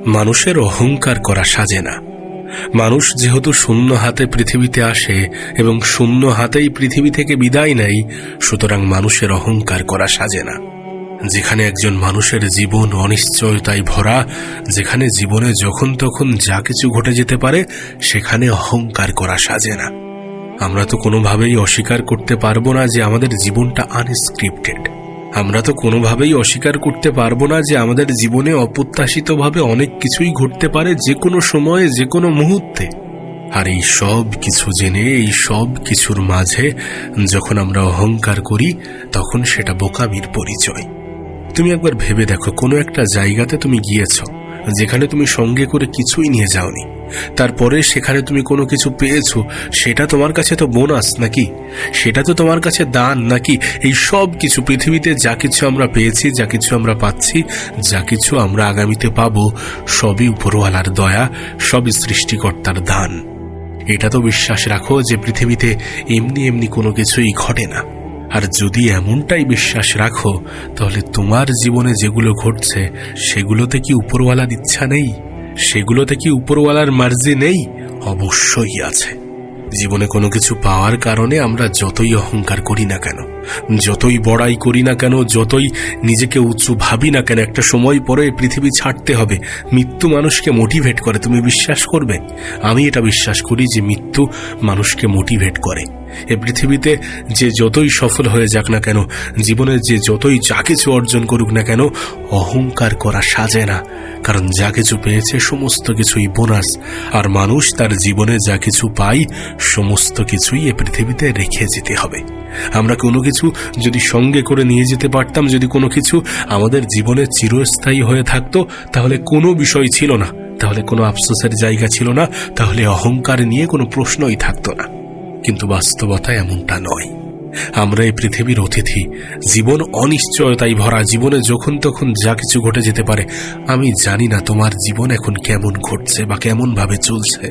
মানুষের অহংকার করা সাজে না। মানুষ যেহেতু শূন্য হাতে পৃথিবীতে আসে এবং শূন্য হাতেই পৃথিবী থেকে বিদায় নেয়, সুতরাং মানুষের অহংকার করা সাজে না। যেখানে একজন মানুষের জীবন অনিশ্চয়তায় ভরা, যেখানে জীবনে যখন তখন যা কিছু ঘটে যেতে পারে, সেখানে অহংকার করা সাজে না। আমরা তো কোনোভাবেই অস্বীকার করতে পারবো না যে আমাদের জীবনটা আনস্ক্রিপ্টেড। আমরা তো কোনোভাবেই অস্বীকার করতে পারবো না যে আমাদের জীবনে অপ্রত্যাশিতভাবে অনেক কিছুই ঘটতে পারে, যে কোনো সময়ে, যে কোনো মুহূর্তে। আর এই সব কিছু জেনে, এই সব কিছুর মাঝে যখন আমরা অহংকার করি, তখন সেটা বোকামির পরিচয়। তুমি একবার ভেবে দেখো, কোনো একটা জায়গাতে তুমি গিয়েছ যেখানে তুমি সঙ্গে করে কিছুই নিয়ে যাওনি, তারপরে সেখানে তুমি কোনো কিছু পেয়েছো, সেটা তোমার কাছে তো বোনাস নাকি? সেটা তো তোমার কাছে দান নাকি? এই সব কিছু পৃথিবীতে যা কিছু আমরা পেয়েছি, যা কিছু আমরা পাচ্ছি, যা কিছু আমরা আগামীতে পাবো, সবই উপরওয়ালার দয়া, সবই সৃষ্টিকর্তার দান। এটা তো বিশ্বাস রাখো যে পৃথিবীতে এমনি এমনি কোনো কিছুই ঘটে না। আর যদি এমনটাই বিশ্বাস রাখো, তাহলে তোমার জীবনে যেগুলো ঘটছে সেগুলোতে কি উপরওয়ালার ইচ্ছা নেই? সেগুলোতে কি উপরওয়ালার মার্জি নেই? অবশ্যই আছে। জীবনে কোনো কিছু পাওয়ার কারণে আমরা যতই অহংকার করি না কেন, যতই বড়াই করি না কেন, যতই নিজেকে উঁচু ভাবি না কেন, একটা সময় পরে পৃথিবী ছাড়তে হবে। মৃত্যু মানুষকে মোটিভেট করে, তুমি বিশ্বাস করবে? আমি এটা বিশ্বাস করি যে মৃত্যু মানুষকে মোটিভেট করে। এ পৃথিবীতে যে যতই সফল হয়ে যাক না কেন, জীবনে যে যতই যা কিছু অর্জন করুক না কেন, অহংকার করা সাজে না। কারণ যা কিছু পেয়েছে সমস্ত কিছুই বোনাস। আর মানুষ তার জীবনে যা কিছু পায় সমস্ত কিছুই এ পৃথিবীতে রেখে যেতে হবে। আমরা কোনো কিছু যদি সঙ্গে করে নিয়ে যেতে পারতাম, যদি কোনো কিছু আমাদের জীবনে চিরস্থায়ী হয়ে থাকতো, তাহলে কোনো বিষয় ছিল না, তাহলে কোনো আফসোসের জায়গা ছিল না, তাহলে অহংকার নিয়ে কোনো প্রশ্নই থাকতো না। কিন্তু বাস্তবতা এমনটা নয়। আমরা এই পৃথিবীর অতিথি। জীবন অনিশ্চয়তায় ভরা, জীবনে যখন তখন যা কিছু ঘটে যেতে পারে। আমি জানি না তোমার জীবন এখন কেমন ঘটছে বা কেমন ভাবে চলছে,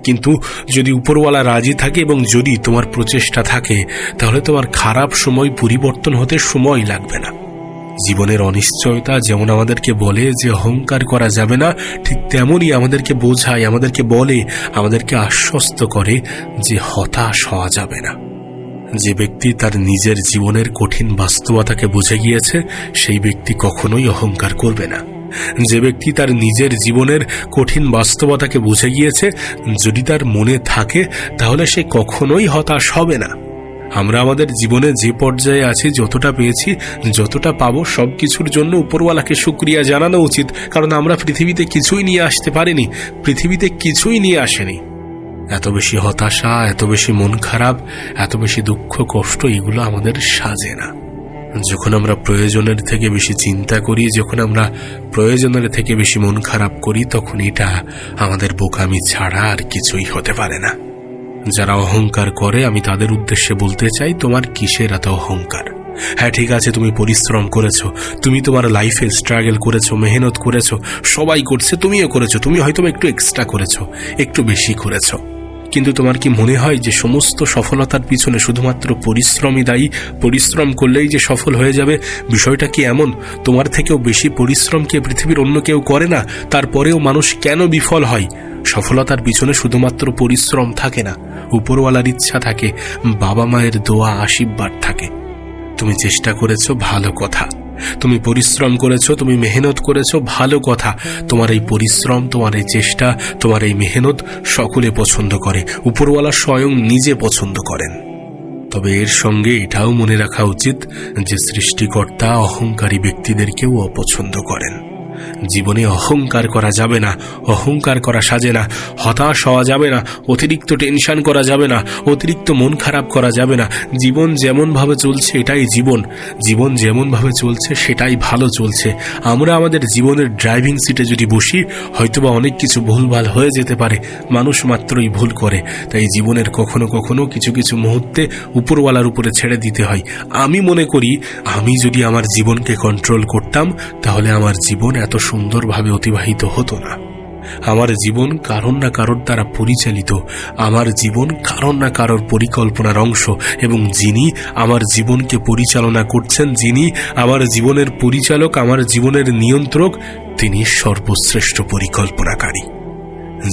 কিন্তু যদি উপরওয়ালা রাজি থাকে এবং যদি তোমার প্রচেষ্টা থাকে, তাহলে তোমার খারাপ সময় পরিবর্তন হতে সময় লাগবে না। জীবনের অনিশ্চয়তা যেমন আমাদেরকে বলে যে অহংকার করা যাবে না, ঠিক তেমনই আমাদেরকে বোঝায়, আমাদেরকে বলে, আমাদেরকে আশ্বস্ত করে যে হতাশ হওয়া যাবে না। যে ব্যক্তি তার নিজের জীবনের কঠিন বাস্তবতাকে বুঝে গিয়েছে, সেই ব্যক্তি কখনোই অহংকার করবে না। যে ব্যক্তি তার নিজের জীবনের কঠিন বাস্তবতাকে বুঝে গিয়েছে, যদি তার মনে থাকে, তাহলে সে কখনোই হতাশ হবে না। আমরা আমাদের জীবনে যে পর্যায়ে আছি, যতটা পেয়েছি, যতটা পাবো, সবকিছুর জন্য উপরওয়ালাকে শুকরিয়া জানানো উচিত। কারণ আমরা পৃথিবীতে কিছুই নিয়ে আসতে পারিনি, পৃথিবীতে কিছুই নিয়ে আসেনি। এত বেশি হতাশা, এত বেশি মন খারাপ, এত বেশি দুঃখ কষ্ট, এগুলো আমাদের সাজে না। যখন আমরা প্রয়োজনের থেকে বেশি চিন্তা করি, যখন আমরা প্রয়োজনের থেকে বেশি মন খারাপ করি, তখন এটা আমাদের বোকামি ছাড়া আর কিছুই হতে পারে না। যারা অহংকার করে, আমি তাদের উদ্দেশ্যে বলতে চাই, তোমার কিসের এত অহংকার? হ্যাঁ, ঠিক আছে, তুমি পরিশ্রম করেছো, তুমি তোমার লাইফে স্ট্রাগল করেছো, মেহনত করেছো, সবাই করছে, তুমিও করেছো। তুমি হয়তো একটু এক্সট্রা করেছো, একটু বেশি করেছো। কিন্তু তোমার কি মনে হয় যে সমস্ত সফলতার পিছনে শুধুমাত্র পরিশ্রমই দায়ী? পরিশ্রম করলেই যে সফল হয়ে যাবে, বিষয়টা কি এমন? তোমার থেকেও বেশি পরিশ্রম কি পৃথিবীর অন্য কেউ করে না? তারপরেও মানুষ কেন বিফল হয়? সফলতার পিছনে শুধুমাত্র পরিশ্রম থাকে না, উপরওয়ালার ইচ্ছা থাকে, বাবা মায়ের দোয়া, আশীর্বাদ থাকে। তুমি চেষ্টা করেছো, ভালো কথা। তুমি পরিশ্রম করেছো, তুমি মেহনত করেছো, ভালো কথা। তোমার এই পরিশ্রম, তোমার এই চেষ্টা, তোমার এই মেহনত সকলে পছন্দ করে, উপরওয়ালা স্বয়ং নিজে পছন্দ করেন। তবে এর সঙ্গে এটাও মনে রাখা উচিত যে সৃষ্টিকর্তা অহংকারী ব্যক্তিদেরকেও অপছন্দ করেন। জীবনে অহংকার করা যাবে না, অহংকার করা সাজে না। হতাশ হওয়া যাবে না, অতিরিক্ত টেনশন করা যাবে না, অতিরিক্ত মন খারাপ করা যাবে না। জীবন যেমন ভাবে চলছে এটাই জীবন, জীবন যেমন ভাবে চলছে সেটাই ভালো চলছে। আমরা আমাদের জীবনের ড্রাইভিং সিটে যদি বসি, হয়তোবা অনেক কিছু ভুলভাল হয়ে যেতে পারে, মানুষ মাত্রই ভুল করে। তাই জীবনের কখনো কখনো কিছু কিছু মুহূর্তে উপরওয়ালার উপরে ছেড়ে দিতে হয়। আমি মনে করি, আমি যদি আমার জীবনকে কন্ট্রোল করতাম, তাহলে আমার জীবন এত সুন্দরভাবে অতিবাহিত হতো না। আমার জীবন কারণ না কারোর দ্বারা পরিচালিত, আমার জীবন কারণ না কারোর পরিকল্পনার অংশ। এবং যিনি আমার জীবনকে পরিচালনা করছেন, যিনি আমার জীবনের পরিচালক, আমার জীবনের নিয়ন্ত্রক, তিনি সর্বশ্রেষ্ঠ পরিকল্পনাকারী।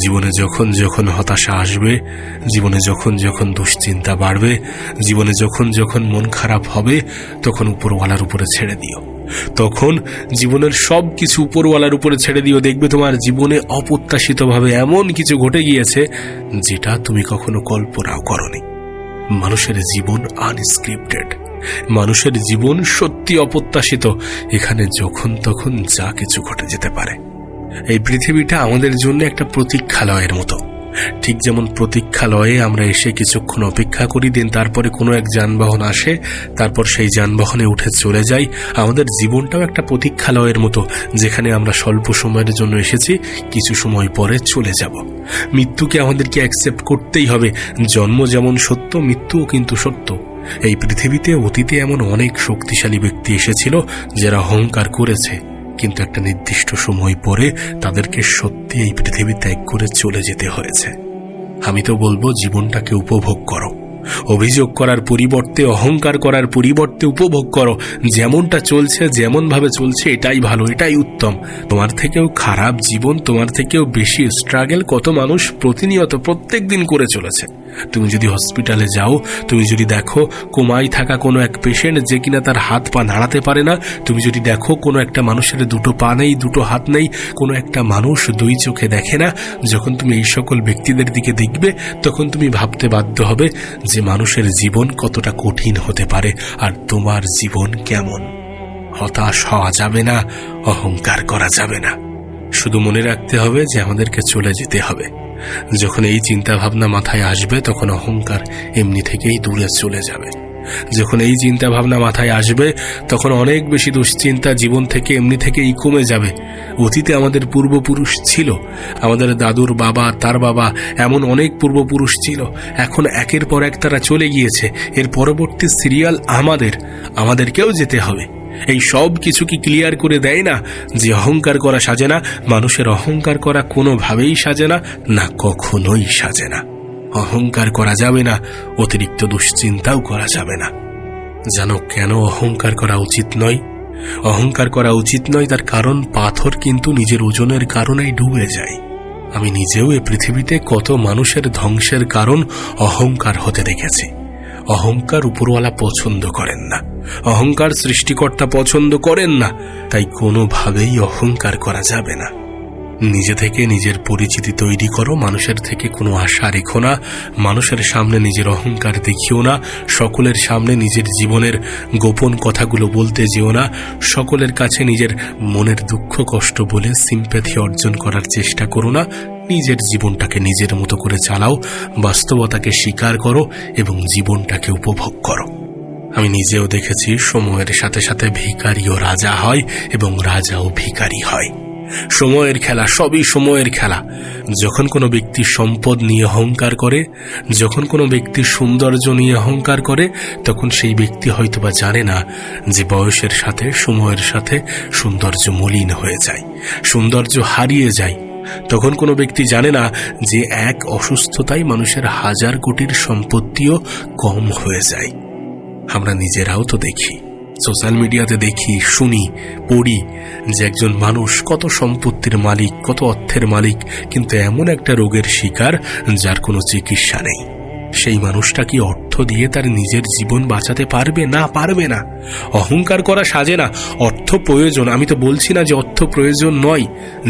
জীবনে যখন যখন হতাশা আসবে, জীবনে যখন যখন দুশ্চিন্তা বাড়বে, জীবনে যখন যখন মন খারাপ হবে, তখন উপরওয়ালার উপরে ছেড়ে দিও। তখন জীবনের সব কিছু উপরওয়ালার উপরে ছেড়ে দিও। দেখবে তোমার জীবনে অপ্রত্যাশিতভাবে এমন কিছু ঘটে গিয়েছে যেটা তুমি কখনো কল্পনাও করনি। মানুষের জীবন আনস্ক্রিপ্টেড, মানুষের জীবন সত্যি অপ্রত্যাশিত। এখানে যখন তখন যা কিছু ঘটে যেতে পারে। এই পৃথিবীটা আমাদের জন্য একটা প্রতীক্ষালয়ের মতো। ঠিক যেমন প্রতীক্ষালয়ে আমরা এসে কিছুক্ষণ অপেক্ষা করি, দিন তারপরে কোনো এক যানবাহন আসে, তারপর সেই যানবাহনে উঠে চলে যাই। আমাদের জীবনটাও একটা প্রতীক্ষালয়ের মতো, যেখানে আমরা স্বল্প সময়ের জন্য এসেছি, কিছু সময় পরে চলে যাব। মৃত্যুকে আমাদেরকে অ্যাকসেপ্ট করতেই হবে। জন্ম যেমন সত্য, মৃত্যুও কিন্তু সত্য। এই পৃথিবীতে অতীতে এমন অনেক শক্তিশালী ব্যক্তি এসেছিল যারা অহংকার করেছে, কিন্তু একটা নির্দিষ্ট সময় পরে তাদেরকে সত্যি এই পৃথিবী ত্যাগ করে চলে যেতে হয়েছে। আমি তো বলবো জীবনটাকে উপভোগ করো। অভিযোগ করার পরিবর্তে, অহংকার করার পরিবর্তে উপভোগ করো। যেমনটা চলছে, যেমন ভাবে চলছে, এটাই ভালো, এটাই উত্তম। তোমার থেকেও খারাপ জীবন, তোমার থেকেও বেশি স্ট্রাগল কত মানুষ প্রতিনিয়ত প্রত্যেক দিন করে চলেছে। তুমি যদি হসপিটালে যাও, তুমি যদি দেখো কোমায় থাকা কোনো এক পেশেন্ট যে কিনা তার হাত পা নাড়াতে পারে না, তুমি যদি দেখো কোনো একটা মানুষের দুটো পা নেই, দুটো হাত নেই, কোনো একটা মানুষ দুই চোখে দেখে না, যখন তুমি এই সকল ব্যক্তিদের দিকে দেখবে, তখন তুমি ভাবতে বাধ্য হবে যে মানুষের জীবন কতটা কঠিন হতে পারে আর তোমার জীবন কেমন। হতাশ হওয়া যাবে না, অহংকার করা যাবে না। শুধু মনে রাখতে হবে যে আমাদেরকে চলে যেতে হবে। যখন এই চিন্তা ভাবনা মাথায় আসবে, তখন অহংকার এমনি থেকেই দূরে চলে যাবে। যখন এই চিন্তা ভাবনা মাথায় আসবে, তখন অনেক বেশি দুশ্চিন্তা জীবন থেকে এমনি থেকেই কমে যাবে। অতীতে আমাদের পূর্বপুরুষ ছিল, আমাদের দাদুর বাবা, তার বাবা, এমন অনেক পূর্বপুরুষ ছিল। এখন একের পর এক তারা চলে গিয়েছে। এর পরবর্তী সিরিয়াল আমাদেরকেও যেতে হবে। এই সব কিছু কি ক্লিয়ার করে দেয় না যে অহংকার করা সাজে না? মানুষের অহংকার করা কোনোভাবেই সাজে না, না কখনোই সাজে না। অহংকার করা যাবে না, অতিরিক্ত দুশ্চিন্তাও করা যাবে না। জানো কেন অহংকার করা উচিত নয়? অহংকার করা উচিত নয় তার কারণ, পাথর কিন্তু নিজের ওজনের কারণেই ডুবে যায়। আমি নিজেও এই পৃথিবীতে কত মানুষের ধ্বংসের কারণ অহংকার হতে দেখেছি। অহংকার উপরওয়ালা পছন্দ করেন না, অহংকার সৃষ্টিকর্তা পছন্দ করেন না। তাই কোনোভাবেই অহংকার করা যাবে না। নিজে থেকে নিজের পরিচিতি তৈরি করো, মানুষের থেকে কোনো আশা রেখো না, মানুষের সামনে নিজের অহংকার দেখিও না, সকলের সামনে নিজের জীবনের গোপন কথাগুলো বলতে যেও না, সকলের কাছে নিজের মনের দুঃখ কষ্ট বলে সিম্প্যাথি অর্জন করার চেষ্টা করো না। নিজের জীবনটাকে নিজের মতো করে চালাও, বাস্তবতাকে স্বীকার করো এবং জীবনটাকে উপভোগ করো। আমি নিজেও দেখেছি সময়ের সাথে সাথে ভিখারিও রাজা হয় এবং রাজাও ভিখারি হয়। সময়ের খেলা, সবই সময়ের খেলা। যখন কোনো ব্যক্তি সম্পদ নিয়ে অহংকার করে, যখন কোনো ব্যক্তি সৌন্দর্য নিয়ে অহংকার করে, তখন সেই ব্যক্তি হয়তোবা জানে না যে বয়সের সাথে, সময়ের সাথে সৌন্দর্য মলিন হয়ে যায়, সৌন্দর্য হারিয়ে যায়। তখন কোনো ব্যক্তি জানে না যে এক অসুস্থতায় মানুষের হাজার কোটির সম্পত্তিও কম হয়ে যায়। আমরা নিজেরাও তো দেখি, সোশ্যাল মিডিয়াতে দেখি, শুনি, পড়ি যে একজন মানুষ কত সম্পত্তির মালিক, কত অর্থের মালিক, কিন্তু এমন একটা রোগের শিকার যার কোনো চিকিৎসা নেই। সেই মানুষটা কি অর্থ দিয়ে তার নিজের জীবন বাঁচাতে পারবে? না, পারবে না। অহংকার করা সাজে না। অর্থ প্রয়োজন, আমি তো বলছি না যে অর্থ প্রয়োজন নয়।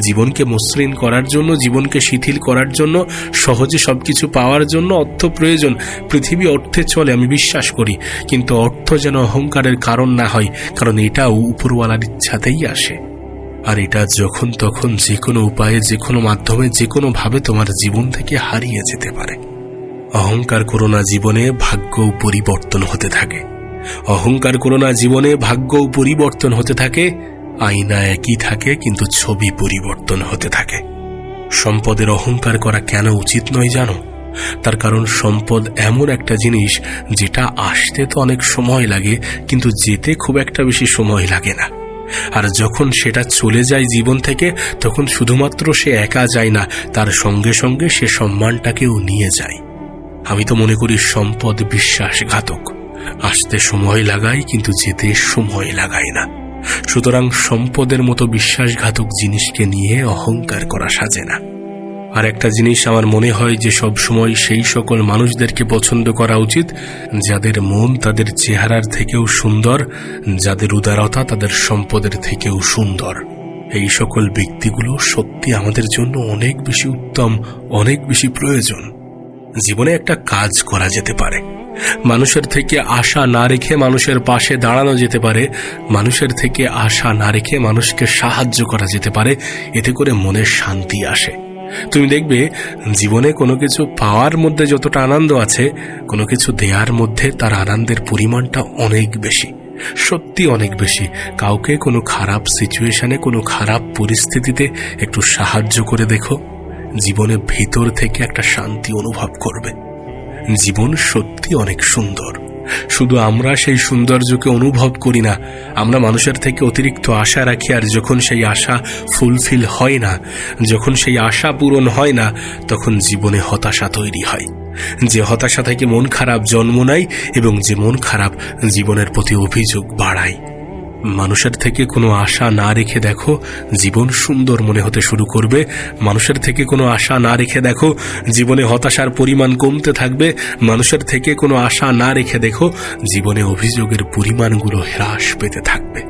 জীবনকে মসৃণ করার জন্য, জীবনকে শিথিল করার জন্য, সহজে সবকিছু পাওয়ার জন্য অর্থ প্রয়োজন। পৃথিবী অর্থে চলে, আমি বিশ্বাস করি, কিন্তু অর্থ যেন অহংকারের কারণ না হয়, কারণ এটাও উপরওয়ালার ইচ্ছাতেই আসে। আর এটা যখন তখন যে কোনো উপায়ে, যে কোনো মাধ্যমে, যে কোনো ভাবে তোমার জীবন থেকে হারিয়ে যেতে পারে। অহংকার করো না, জীবনে ভাগ্যও পরিবর্তন হতে থাকে। অহংকার করো না, জীবনে ভাগ্যও পরিবর্তন হতে থাকে। আয়না একই থাকে, কিন্তু ছবি পরিবর্তন হতে থাকে। সম্পদের অহংকার করা কেন উচিত নয় জানো? তার কারণ সম্পদ এমন একটা জিনিস যেটা আসতে তো অনেক সময় লাগে, কিন্তু যেতে খুব একটা বেশি সময় লাগে না। আর যখন সেটা চলে যায় জীবন থেকে, তখন শুধুমাত্র সে একা যায় না, তার সঙ্গে সঙ্গে সে সম্মানটাকেও নিয়ে যায়। আমি তো মনে করি সম্পদ বিশ্বাসঘাতক। আসতে সময় লাগায়, কিন্তু যেতে সময় লাগায় না। সুতরাং সম্পদের মতো বিশ্বাসঘাতক জিনিসকে নিয়ে অহংকার করা সাজে না। আর একটা জিনিস আমার মনে হয় যে সব সময় সেই সকল মানুষদেরকে পছন্দ করা উচিত যাদের মন তাদের চেহারার থেকেও সুন্দর, যাদের উদারতা তাদের সম্পদের থেকেও সুন্দর। এই সকল ব্যক্তিগুলো সত্যি আমাদের জন্য অনেক বেশি উত্তম, অনেক বেশি প্রয়োজন। জীবনে একটা কাজ করা যেতে পারে, মানুষের থেকে আশা না রেখে মানুষের পাশে দাঁড়ানো যেতে পারে, মানুষের থেকে আশা না রেখে মানুষকে সাহায্য করা যেতে পারে, এতে করে মনে শান্তি আসে। তুমি দেখবে জীবনে কোনো কিছু পাওয়ার মধ্যে যতটা আনন্দ আছে, কোনো কিছু দেওয়ার মধ্যে তার আনন্দের পরিমাণটা অনেক বেশি, সত্যি অনেক বেশি। কাউকে কোনো খারাপ সিচুয়েশনে, কোনো খারাপ পরিস্থিতিতে একটু সাহায্য করে দেখো, জীবনে ভেতর থেকে একটা শান্তি অনুভব করবে। জীবন সত্যি অনেক সুন্দর, শুধু আমরা সেই সৌন্দর্যকে অনুভব করি না, আমরা মানুষের থেকে অতিরিক্ত আশা রাখি। আর যখন সেই আশা ফুলফিল হয় না, যখন সেই আশা পূরণ হয় না, তখন জীবনে হতাশা তৈরি হয়। যে হতাশা থেকে মন খারাপ জন্ম নেয় এবং যে মন খারাপ জীবনের প্রতি অভিযোগ বাড়ায়। মানুষের থেকে কোনো আশা না রেখে দেখো, জীবন সুন্দর মনে হতে শুরু করবে। মানুষের থেকে কোনো আশা না রেখে দেখো, জীবনে হতাশার পরিমাণ কমতে থাকবে। মানুষের থেকে কোনো আশা না রেখে দেখো, জীবনে অভিযোগের পরিমাণগুলো হ্রাস পেতে থাকবে।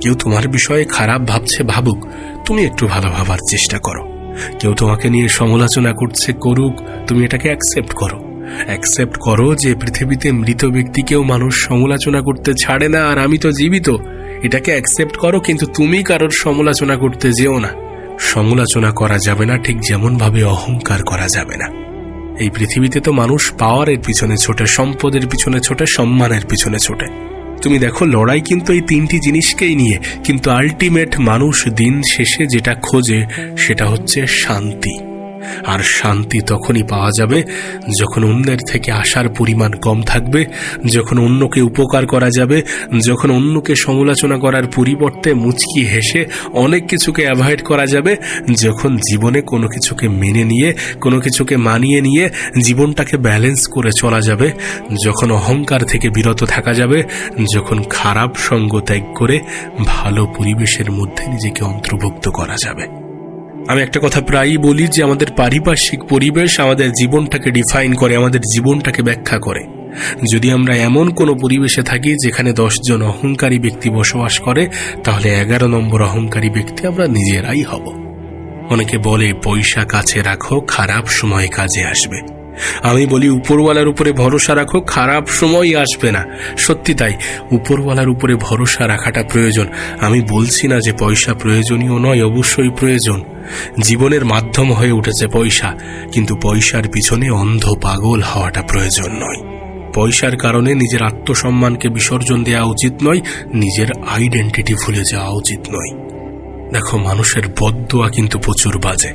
কেউ তোমার বিষয়ে খারাপ ভাবছে, ভাবুক, তুমি একটু ভালো ভাবার চেষ্টা করো। কেউ তোমাকে নিয়ে সমালোচনা করছে, করুক, তুমি এটাকে অ্যাকসেপ্ট করো যে পৃথিবীতে মৃত ব্যক্তিকেও মানুষ সমালোচনা করতে ছাড়ে না, আর আমি তো জীবিত। এটাকে অ্যাকসেপ্ট করো, কিন্তু তুমি কারোর সমালোচনা করতে যেও না। সমালোচনা করা যাবে না, ঠিক যেমন ভাবে অহংকার করা যাবে না। এই পৃথিবীতে তো মানুষ পাওয়ারের পিছনে ছোটে, সম্পদের পিছনে ছোটে, সম্মানের পিছনে ছোটে। তুমি দেখো, লড়াই কিন্তু এই তিনটি জিনিসকেই নিয়ে, কিন্তু আলটিমেট মানুষ দিন শেষে যেটা খোঁজে সেটা হচ্ছে শান্তি। আর শান্তি তখনই পাওয়া যাবে যখন অন্যের থেকে আশার পরিমাণ কম থাকবে, যখন অন্যকে উপকার করা যাবে, যখন অন্যকে সমালোচনা করার পরিবর্তে মুচকি হেসে অনেক কিছুকে অ্যাভয়েড করা যাবে, যখন জীবনে কোনো কিছুকে মেনে নিয়ে, কোনো কিছুকে মানিয়ে নিয়ে জীবনটাকে ব্যালেন্স করে চলা যাবে, যখন অহংকার থেকে বিরত থাকা যাবে, যখন খারাপ সঙ্গ ত্যাগ করে ভালো পরিবেশের মধ্যে নিজেকে অন্তর্ভুক্ত করা যাবে। আমি একটা কথা প্রায়ই বলি যে আমাদের পারিপার্শ্বিক পরিবেশ আমাদের জীবনটাকে ডিফাইন করে, আমাদের জীবনটাকে ব্যাখ্যা করে। যদি আমরা এমন কোনো পরিবেশে থাকি যেখানে 10 জন অহংকারী ব্যক্তি বসবাস করে, তাহলে 11 নম্বর অহংকারী ব্যক্তি আমরা নিজেরাই হব। অনেকে বলে পয়সা কাছে রাখো, খারাপ সময় কাজে আসবে। আমি বলি উপরওয়ালার উপরে ভরসা রাখো, খারাপ সময় আসবে না। সত্যি তাই, উপরওয়ালার উপরে ভরসা রাখাটা প্রয়োজন। আমি বলছি না যে পয়সা প্রয়োজনীয় নয়, অবশ্যই প্রয়োজন। জীবনের মাধ্যম হয়ে উঠেছে পয়সা, কিন্তু পয়সার পিছনে অন্ধ পাগল হওয়াটা প্রয়োজন নয়। পয়সার কারণে নিজের আত্মসম্মানকে বিসর্জন দেওয়া উচিত নয়, নিজের আইডেন্টিটি ভুলে যাওয়া উচিত নয়। দেখো, মানুষের বদদোয়া কিন্তু প্রচুর বাজে।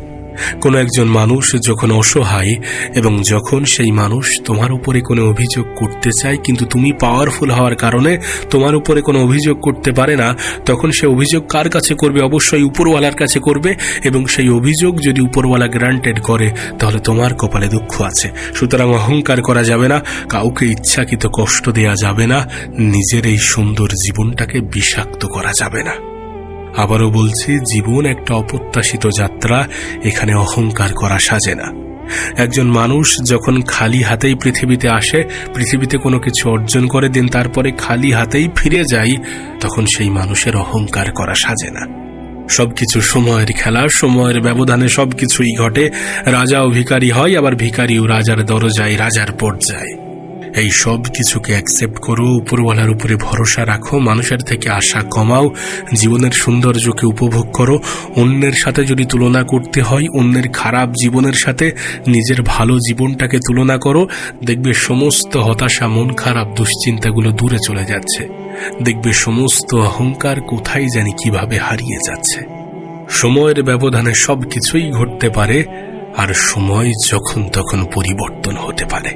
কোনো একজন মানুষ যখন অসহায় এবং যখন সেই মানুষ তোমার উপরে কোনো অভিযোগ করতে চায়, কিন্তু তুমি পাওয়ারফুল হওয়ার কারণে তোমার উপরে কোনো অভিযোগ করতে পারে না, তখন সে অভিযোগ কার কাছে করবে? অবশ্যই উপরওয়ালার কাছে করবে। এবং সেই অভিযোগ যদি উপরওয়ালা গ্রান্টেড করে, তাহলে তোমার কপালে দুঃখ আছে। সুতরাং অহংকার করা যাবে না, কাউকে ইচ্ছাকৃত কষ্ট দেয়া যাবে না, নিজের এই সুন্দর জীবনটাকে বিষাক্ত করা যাবে না। আবারও বলছি, জীবন একটা অপ্রত্যাশিত যাত্রা, এখানে অহংকার করা সাজে না। একজন মানুষ যখন খালি হাতেই পৃথিবীতে আসে, পৃথিবীতে কোনো কিছু অর্জন করে দিন, তারপরে খালি হাতেই ফিরে যায়, তখন সেই মানুষের অহংকার করা সাজে না। সবকিছু সময়ের খেলা, সময়ের ব্যবধানে সবকিছুই ঘটে। রাজাও ভিখারি হয়, আবার ভিখারিও রাজার দরজায়, রাজার পর্যায়ে। এই সব কিছুকে অ্যাকসেপ্ট করো, উপরওয়ালার উপরে ভরসা রাখো, মানুষের থেকে আশা কমাও, জীবনের সৌন্দর্যকে উপভোগ করো। অন্যের সাথে যদি তুলনা করতে হয়, অন্যের খারাপ জীবনের সাথে নিজের ভালো জীবনটাকে তুলনা করো, দেখবে সমস্ত হতাশা, মন খারাপ, দুশ্চিন্তাগুলো দূরে চলে যাচ্ছে। দেখবে সমস্ত অহংকার কোথায় জানি কিভাবে হারিয়ে যাচ্ছে। সময়ের ব্যবধানে সবকিছুই ঘটতে পারে, আর সময় যখন তখন পরিবর্তন হতে পারে।